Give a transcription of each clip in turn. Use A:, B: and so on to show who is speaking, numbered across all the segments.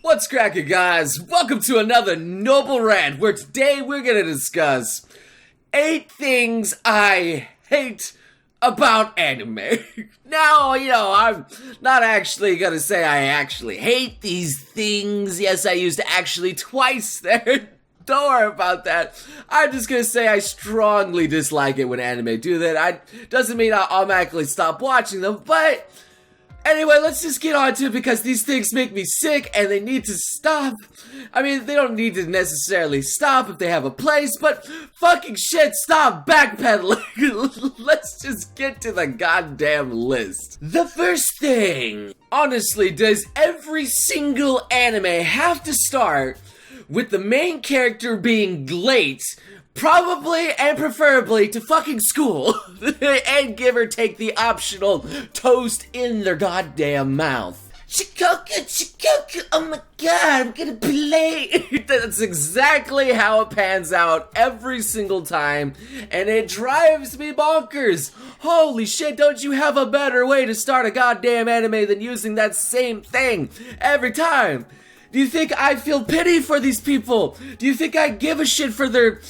A: What's cracking, guys? Welcome to another Noble Rant, where today we're gonna discuss 8 things I hate about anime. Now, I'm not actually gonna say I actually hate these things. Yes, I used actually twice there. Don't worry about that. I'm just gonna say I strongly dislike it when anime do that. Doesn't mean I'll automatically stop watching them, but anyway, let's just get on to it because these things make me sick and they need to stop. I mean, they don't need to necessarily stop if they have a place, but fucking shit, stop backpedaling. Let's just get to the goddamn list. The first thing, honestly, does every single anime have to start with the main character being late, probably and preferably to fucking school, and give or take the optional toast in their goddamn mouth? Chikoka, oh my god, I'm gonna be late. That's exactly how it pans out every single time, and it drives me bonkers. Holy shit, don't you have a better way to start a goddamn anime than using that same thing every time? Do you think I feel pity for these people? Do you think I give a shit for their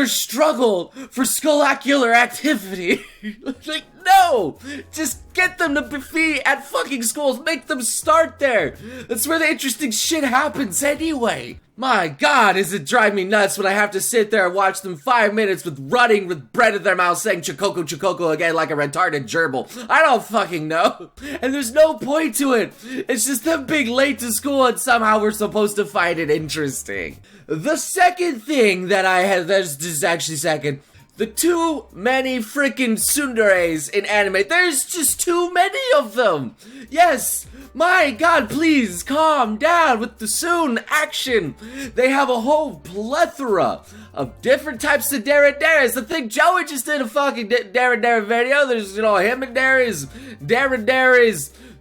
A: struggle for scholacular activity? Like, no! Just get them to be at fucking schools. Make them start there. That's where the interesting shit happens anyway. My god, does it drive me nuts when I have to sit there and watch them 5 minutes running with bread in their mouth saying Chikoko Chikoko again like a retarded gerbil. I don't fucking know. And there's no point to it. It's just them being late to school and somehow we're supposed to find it interesting. The second thing that I had, that's actually second, the too many freaking tsunderes in anime. There's just too many of them. Yes, my god, please calm down with the soon action. They have a whole plethora of different types of derenderes. I think Joey just did a fucking derendere video. There's, him and derenderes,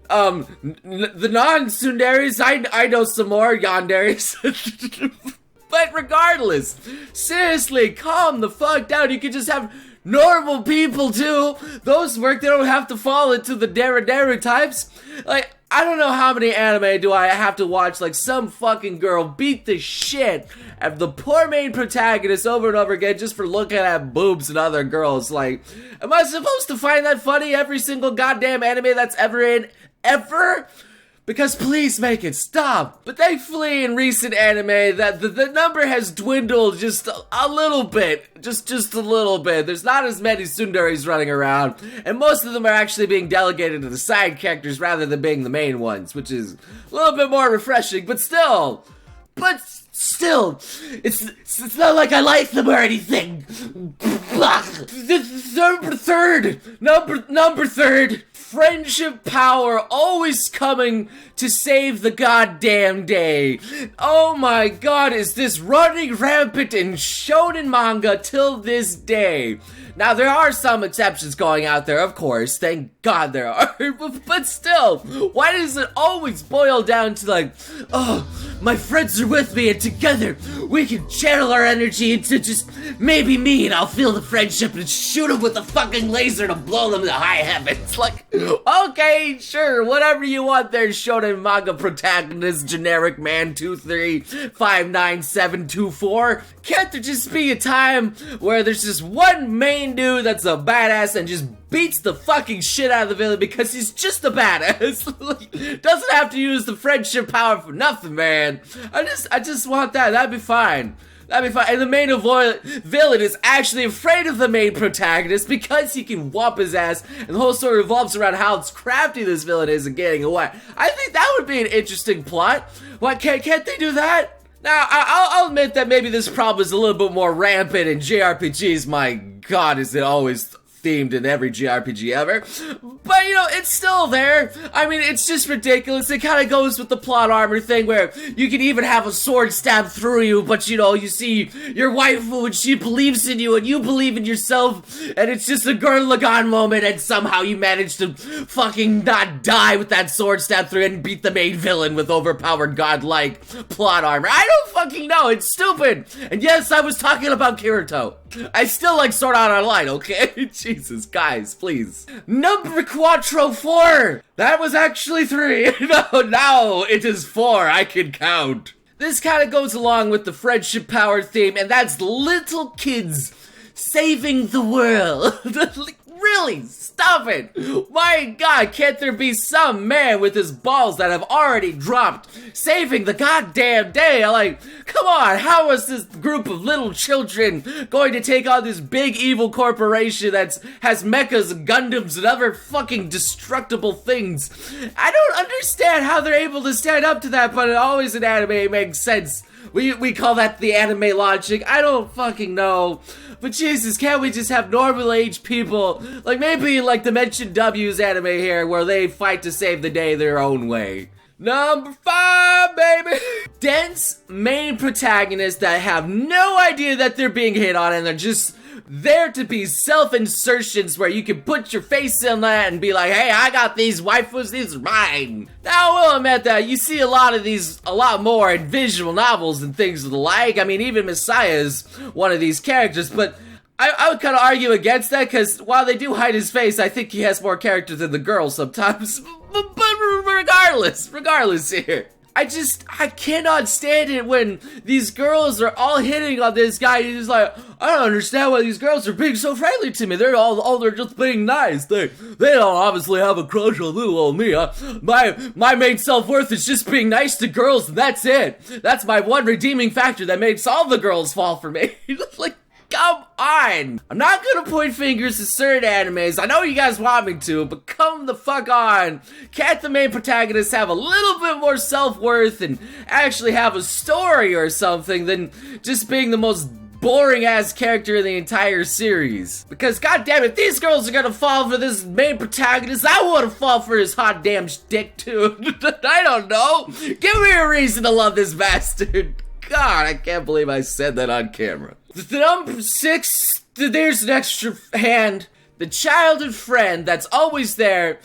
A: the non-tsunderes. I know some more yanderes. But regardless, seriously, calm the fuck down. You can just have normal people too. Those work. They don't have to fall into the derendere types. Like, I don't know how many anime do I have to watch, like, some fucking girl beat the shit out of the poor main protagonist over and over again just for looking at boobs and other girls. Like, am I supposed to find that funny every single goddamn anime that's ever in? Ever? Because please make it stop. But thankfully in recent anime that the number has dwindled just a little bit. Just a little bit. There's not as many tsunderes running around. And most of them are actually being delegated to the side characters rather than being the main ones. Which is a little bit more refreshing. But still, it's not like I like them or anything. Number third. Friendship power always coming to save the goddamn day. Oh my god, is this running rampant in shonen manga till this day? Now, there are some exceptions going out there, of course. Thank God there are. But still, why does it always boil down to like, oh, my friends are with me and together we can channel our energy into just maybe me and I'll feel the friendship and shoot them with a fucking laser to blow them to high heavens. Like, okay, sure, whatever you want there, shonen manga protagonist, generic man 2359724. Can't there just be a time where there's just one main dude that's a badass and just beats the fucking shit out of the villain because he's just a badass? Doesn't have to use the friendship power for nothing, man. I just want that. That'd be fine. That'd be fine. And the main villain is actually afraid of the main protagonist because he can whop his ass, and the whole story revolves around how crafty this villain is and getting away. I think that would be an interesting plot. Why can't they do that? Now, I'll admit that maybe this problem is a little bit more rampant in JRPGs. My god, is it always themed in every JRPG ever. But, it's still there. I mean, it's just ridiculous. It kind of goes with the plot armor thing where you can even have a sword stab through you, but, you see your waifu and she believes in you and you believe in yourself, and it's just a Gurren Lagann moment, and somehow you manage to fucking not die with that sword stab through and beat the main villain with overpowered godlike plot armor. I don't fucking know. It's stupid. And yes, I was talking about Kirito. I still like Sword Art Online, okay? Jesus, guys, please. Number quattro 4. That was actually 3. No, it is 4. I can count. This kind of goes along with the friendship power theme, and that's little kids saving the world. Really? Stop it! My God, can't there be some man with his balls that have already dropped saving the goddamn day? Like, come on, how is this group of little children going to take on this big evil corporation that has mechas and Gundams and other fucking destructible things? I don't understand how they're able to stand up to that, but it always in anime makes sense. We call that the AnimeLogic. I don't fucking know. But Jesus, can't we just have normal age people, like maybe like Dimension W's anime here, where they fight to save the day their own way? Number 5, baby! Dense main protagonists that have no idea that they're being hit on, and they're just there to be self-insertions where you can put your face in that and be like, hey, I got these waifus, these are mine. Now, I will admit that you see a lot of these, a lot more in visual novels and things of the like. I mean, even Messiah is one of these characters, but I would kind of argue against that, because while they do hide his face, I think he has more character than the girl sometimes. But regardless here. I cannot stand it when these girls are all hitting on this guy. He's like, I don't understand why these girls are being so friendly to me. They're just being nice. They don't obviously have a crush on little old me. My main self-worth is just being nice to girls, and that's it. That's my one redeeming factor that makes all the girls fall for me. Like, come on! I'm not gonna point fingers at certain animes. I know you guys want me to, but come the fuck on. Can't the main protagonists have a little bit more self-worth and actually have a story or something than just being the most boring-ass character in the entire series? Because goddamn it, these girls are gonna fall for this main protagonist. I wanna fall for his hot damn dick too. I don't know. Give me a reason to love this bastard. God, I can't believe I said that on camera. The number 6, there's an extra hand. The childhood friend that's always there,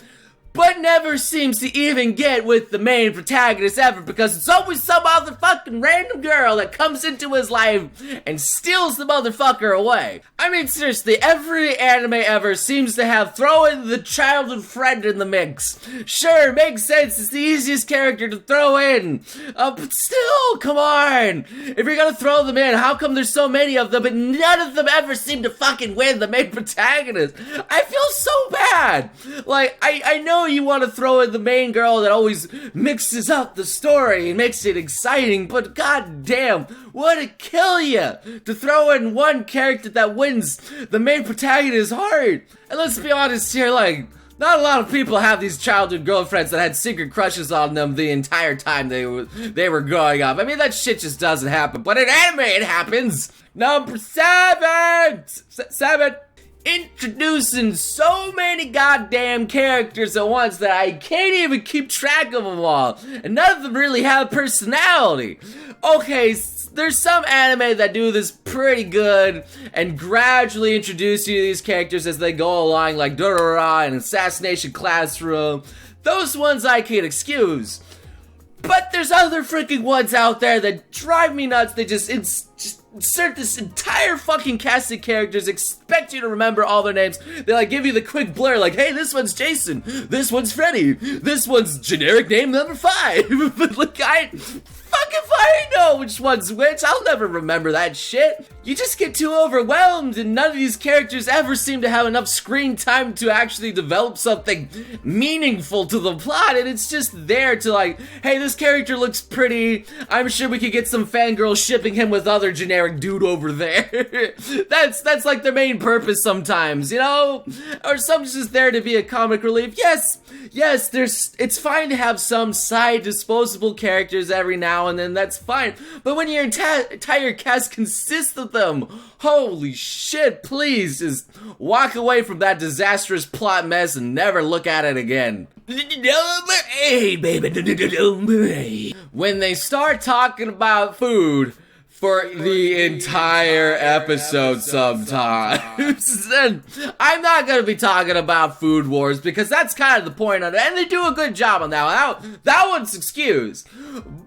A: but never seems to even get with the main protagonist ever, because it's always some motherfucking random girl that comes into his life and steals the motherfucker away. I mean, seriously, every anime ever seems to have thrown the childhood friend in the mix. Sure, makes sense, it's the easiest character to throw in, but still, come on. If you're gonna throw them in, how come there's so many of them, but none of them ever seem to fucking win the main protagonist? I feel so bad. Like, I know you want to throw in the main girl that always mixes up the story and makes it exciting, but goddamn, would it kill you to throw in one character that wins the main protagonist's heart? And let's be honest here, like, not a lot of people have these childhood girlfriends that had secret crushes on them the entire time they were growing up. I mean, that shit just doesn't happen, but in anime it happens. Number 7! Introducing so many goddamn characters at once that I can't even keep track of them all, and none of them really have personality. Okay, there's some anime that do this pretty good and gradually introduce you to these characters as they go along, like Durara and Assassination Classroom. Those ones I can excuse. But there's other freaking ones out there that drive me nuts. They just insert this entire fucking cast of characters, expect you to remember all their names. They like give you the quick blur, like, hey, this one's Jason, this one's Freddy, this one's generic name number 5. But look, fuck if I know which one's which. I'll never remember that shit. You just get too overwhelmed, and none of these characters ever seem to have enough screen time to actually develop something meaningful to the plot, and it's just there to like, hey, this character looks pretty, I'm sure we could get some fangirls shipping him with other generic dude over there. That's like their main purpose sometimes, you know? Or some's just there to be a comic relief. Yes, it's fine to have some side disposable characters every now and then, that's fine. But when your entire cast consists of them, holy shit, please just walk away from that disastrous plot mess and never look at it again. Number 8, baby. When they start talking about food for the entire episode sometimes, then I'm not gonna be talking about Food Wars, because that's kind of the point of it, and they do a good job on that one. That one's excused.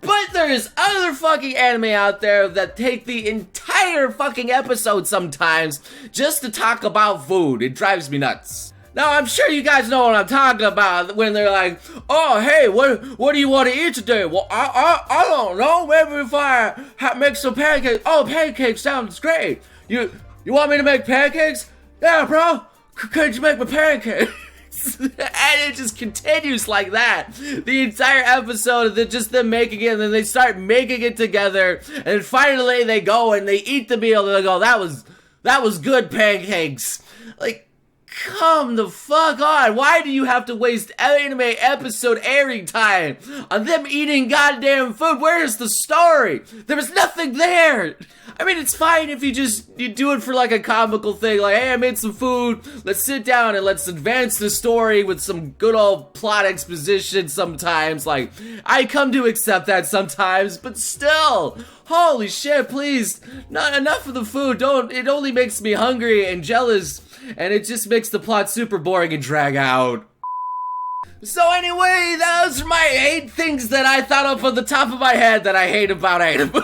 A: But there's other fucking anime out there that take the entire entire fucking episode sometimes just to talk about food. It drives me nuts. Now, I'm sure you guys know what I'm talking about when they're like, oh, hey, what do you want to eat today? Well, I don't know. Maybe if I make some pancakes. Oh, pancakes sounds great. You want me to make pancakes? Yeah, bro. Could you make me pancakes? And it just continues like that. The entire episode of just them making it, and then they start making it together, and finally they go and they eat the meal, and they go, that was good pancakes. Like, come the fuck on. Why do you have to waste anime episode airing time on them eating goddamn food? Where's the story? There was nothing there. I mean, it's fine if you do it for like a comical thing, like, hey, I made some food, let's sit down and let's advance the story with some good old plot exposition sometimes. Like, I come to accept that sometimes, but still, holy shit, please, not enough of the food. It only makes me hungry and jealous, and it just makes the plot super boring and drag out. So anyway, those are my 8 things that I thought of on the top of my head that I hate about anime.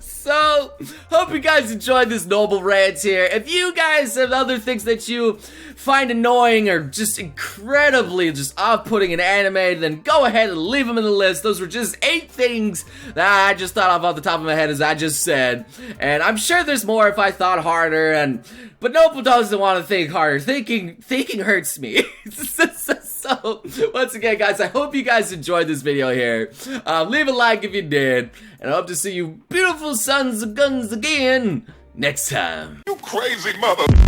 A: So, hope you guys enjoyed this noble rant here. If you guys have other things that you find annoying or just incredibly just off-putting in anime, then go ahead and leave them in the list. Those were just 8 things that I just thought of off the top of my head, as I just said. And I'm sure there's more if I thought harder, but Noble doesn't want to think harder. Thinking hurts me. So, once again, guys, I hope you guys enjoyed this video here. Leave a like if you did, and I hope to see you beautiful sons of guns again next time.
B: You crazy mother...